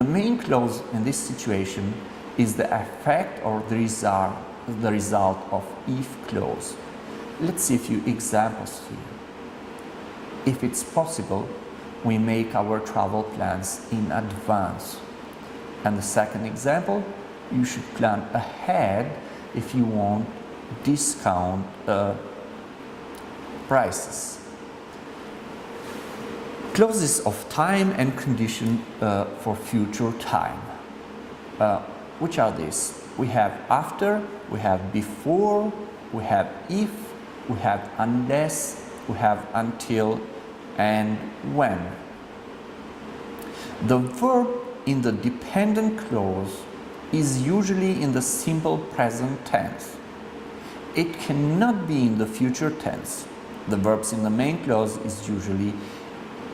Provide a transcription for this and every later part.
The main clause in this situation is the effect or the result of if clause. Let's see a few examples here. If it's possible, we make our travel plans in advance. And the second example, you should plan ahead if you want discount prices. Clauses of time and condition for future time. Which are these? We have after, we have before, we have if, we have unless, we have until, and when. The verb in the dependent clause is usually in the simple present tense. It cannot be in the future tense. The verbs in the main clause is usually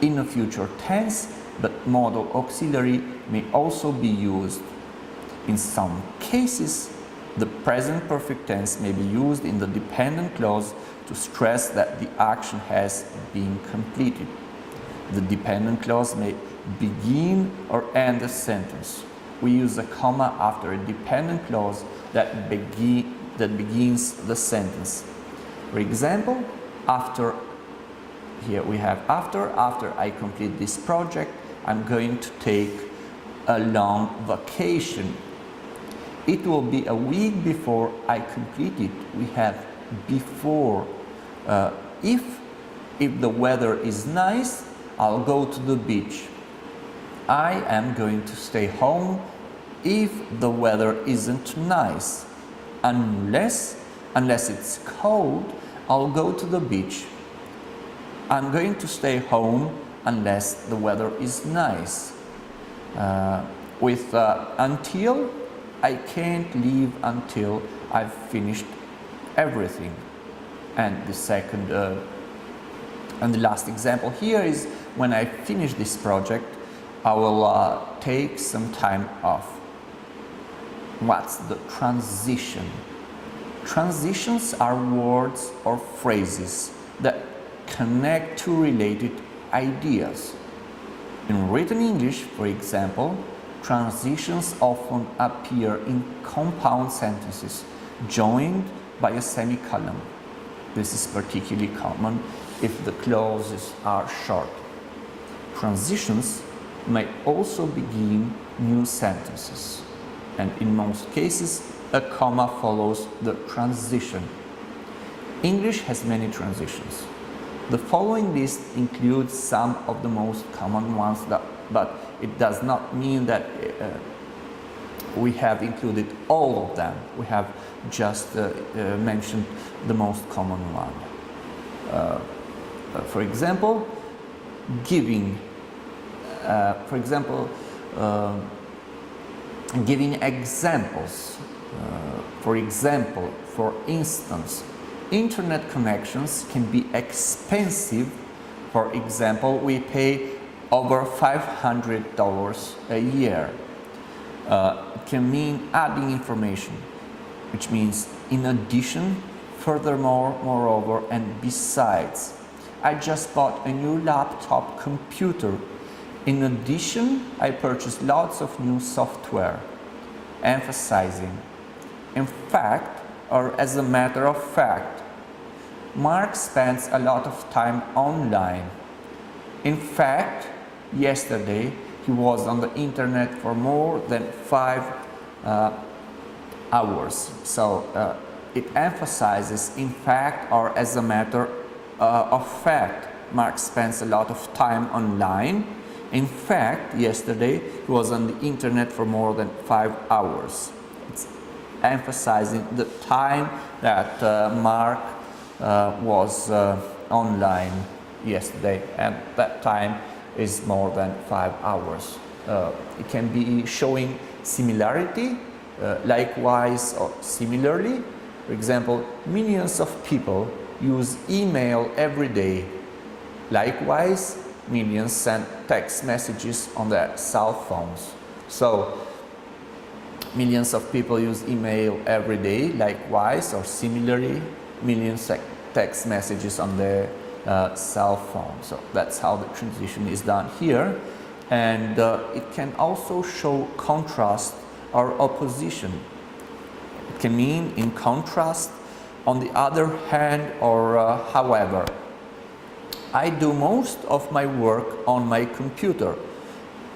in a future tense, but modal auxiliary may also be used. In some cases, the present perfect tense may be used in the dependent clause to stress that the action has been completed. The dependent clause may begin or end a sentence. We use a comma after a dependent clause that begins the sentence. For example, here we have after I complete this project, I'm going to take a long vacation. It will be a week before I complete it. We have before. If the weather is nice, I'll go to the beach. I am going to stay home if the weather isn't nice. Unless it's cold, I'll go to the beach. I'm going to stay home unless the weather is nice. With until, I can't leave until I've finished everything. And the second and the last example here is when I finish this project, I will take some time off. What's the transition? Transitions are words or phrases that connect two related ideas. In written English, for example, transitions often appear in compound sentences joined by a semicolon. This is particularly common if the clauses are short. Transitions may also begin new sentences, and in most cases, a comma follows the transition. English has many transitions. The following list includes some of the most common ones, but it does not mean that we have included all of them. We have just mentioned the most common one. For example, giving. Giving examples. For example, for instance, internet connections can be expensive. For example, we pay over $500 a year. It can mean adding information, which means in addition, furthermore, moreover, and besides. I just bought a new laptop computer. In addition, I purchased lots of new software. Emphasizing. In fact, or as a matter of fact, Mark spends a lot of time online. In fact, yesterday he was on the internet for more than 5 hours. So it emphasizes in fact or as a matter of fact. Mark spends a lot of time online. In fact, yesterday he was on the internet for more than 5 hours. It's emphasizing the time that Mark was online yesterday, and that time is more than 5 hours. It can be showing similarity, likewise or similarly. For example, millions of people use email every day. Likewise, millions send text messages on their cell phones. So, millions of people use email every day. Likewise or similarly, millions text messages on their cell phone. So that's how the transition is done here. and it can also show contrast or opposition. It can mean in contrast, on the other hand, or however. I do most of my work on my computer.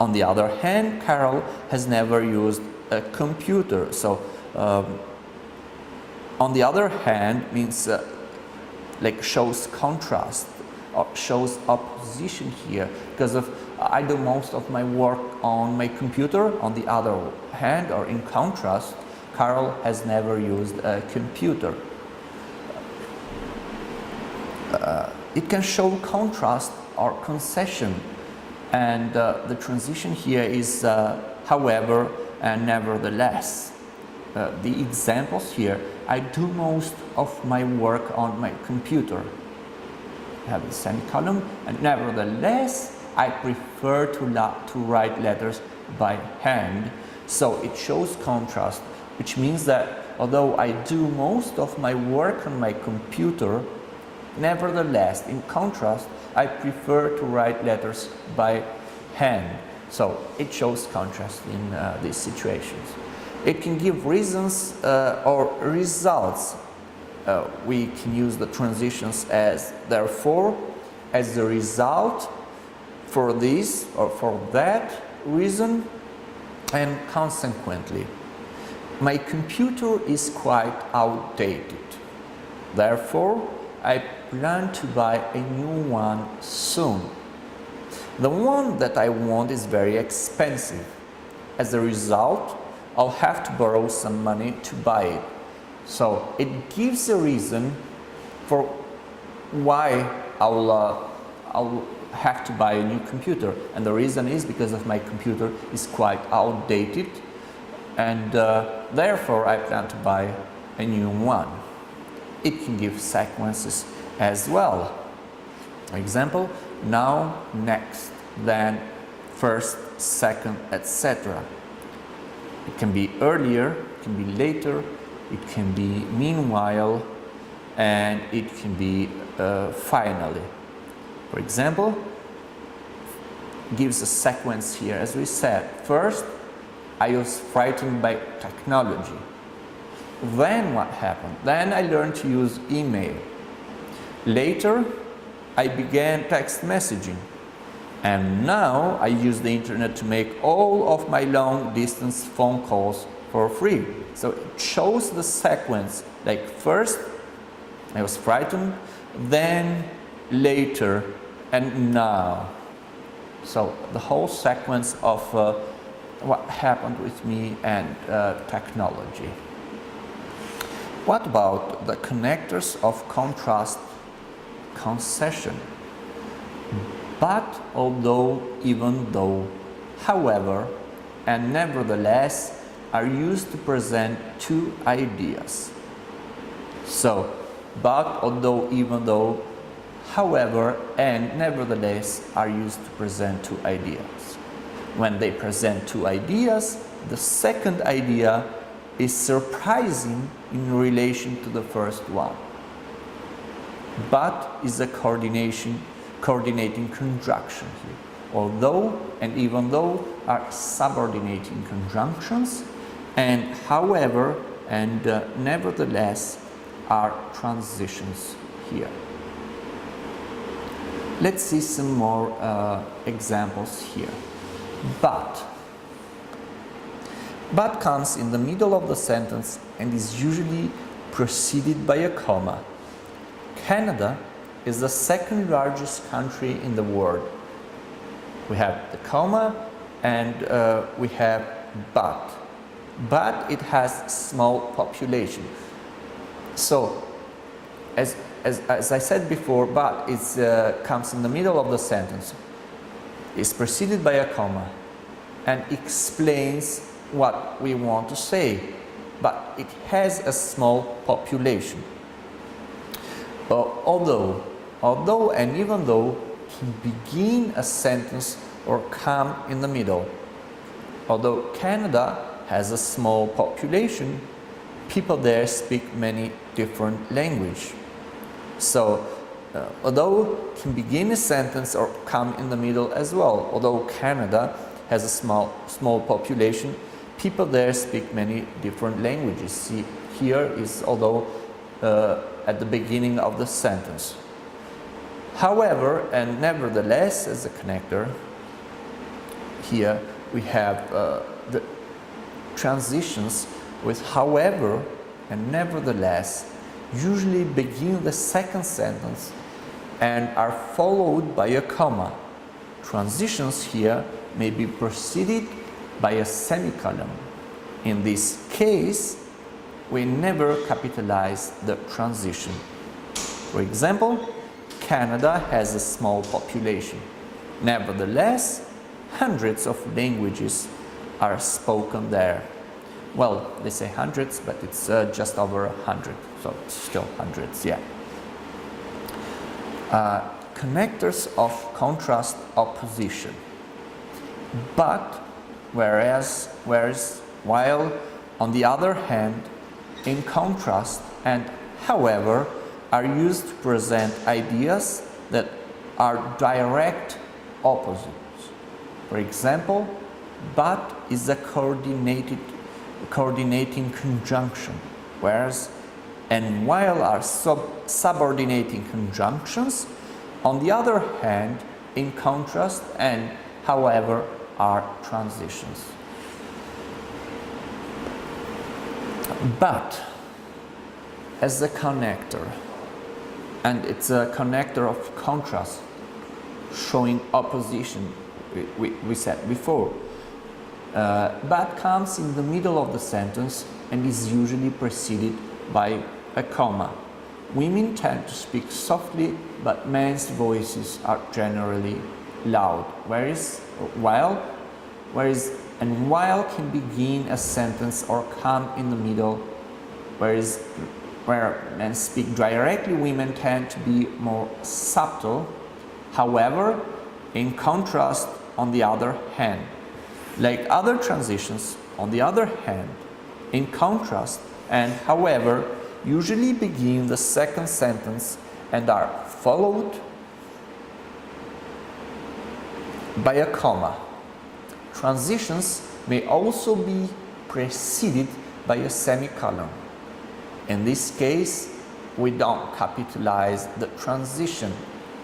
On the other hand, Carol has never used a computer. So, on the other hand means like shows contrast or shows opposition here, because of I do most of my work on my computer. On the other hand, or in contrast, Carol has never used a computer. It can show contrast or concession, and the transition here is however and nevertheless. The examples here: I do most of my work on my computer. I have a semicolon, and nevertheless I prefer to write letters by hand. So it shows contrast, which means that although I do most of my work on my computer, nevertheless, in contrast, I prefer to write letters by hand. So it shows contrast in these situations. It can give reasons or results. We can use the transitions as therefore, as a result, for this or for that reason, and consequently. My computer is quite outdated. Therefore, I plan to buy a new one soon. The one that I want is very expensive. As a result, I'll have to borrow some money to buy it. So it gives a reason for why I'll have to buy a new computer, and the reason is because of my computer is quite outdated, and therefore I plan to buy a new one. It can give sequences as well. For example, now, next, then, first, second, etc. It can be earlier, it can be later, it can be meanwhile, and it can be finally. For example, gives a sequence here, as we said. First, I was frightened by technology. Then what happened? Then I learned to use email. Later, I began text messaging. And now I use the internet to make all of my long distance phone calls for free. So it shows the sequence, like first I was frightened, then later, and now. So the whole sequence of what happened with me and technology. What about the connectors of contrast concession? But, although, even though, however, and nevertheless are used to present two ideas. So, but, although, even though, however, and nevertheless are used to present two ideas. When they present two ideas, the second idea is surprising in relation to the first one. But is a coordinating conjunction here. Although and even though are subordinating conjunctions, and however and nevertheless are transitions here. Let's see some more examples here. But comes in the middle of the sentence and is usually preceded by a comma. Canada is the second largest country in the world. We have the comma and we have but. But it has small population. So, as I said before, but it comes in the middle of the sentence. It's preceded by a comma and explains what we want to say, but it has a small population. Although and even though can begin a sentence or come in the middle. Although Canada has a small population, people there speak many different languages. So although can begin a sentence or come in the middle as well. Although Canada has a small population, people there speak many different languages. See, here is although at the beginning of the sentence. However and nevertheless as a connector, here we have the transitions with however and nevertheless usually begin the second sentence and are followed by a comma. Transitions here may be preceded by a semicolon. In this case, we never capitalize the transition. For example, Canada has a small population. Nevertheless, hundreds of languages are spoken there. Well, they say hundreds, but it's just over 100, so it's still hundreds, yeah. Connectors of contrast opposition. But, while on the other hand, in contrast and however are used to present ideas that are direct opposites. For example, but is a coordinating conjunction, whereas and while are subordinating conjunctions. On the other hand, in contrast and however are transitions. But as a connector, and it's a connector of contrast showing opposition, we said before, but comes in the middle of the sentence and is usually preceded by a comma. Women tend to speak softly, but men's voices are generally loud. While can begin a sentence or come in the middle, where men speak directly, women tend to be more subtle. However, in contrast, on the other hand, like other transitions, on the other hand, in contrast and however, usually begin the second sentence and are followed by a comma. Transitions may also be preceded by a semicolon. In this case, we don't capitalize the transition.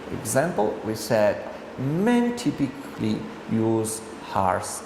For example, we said men typically use harsh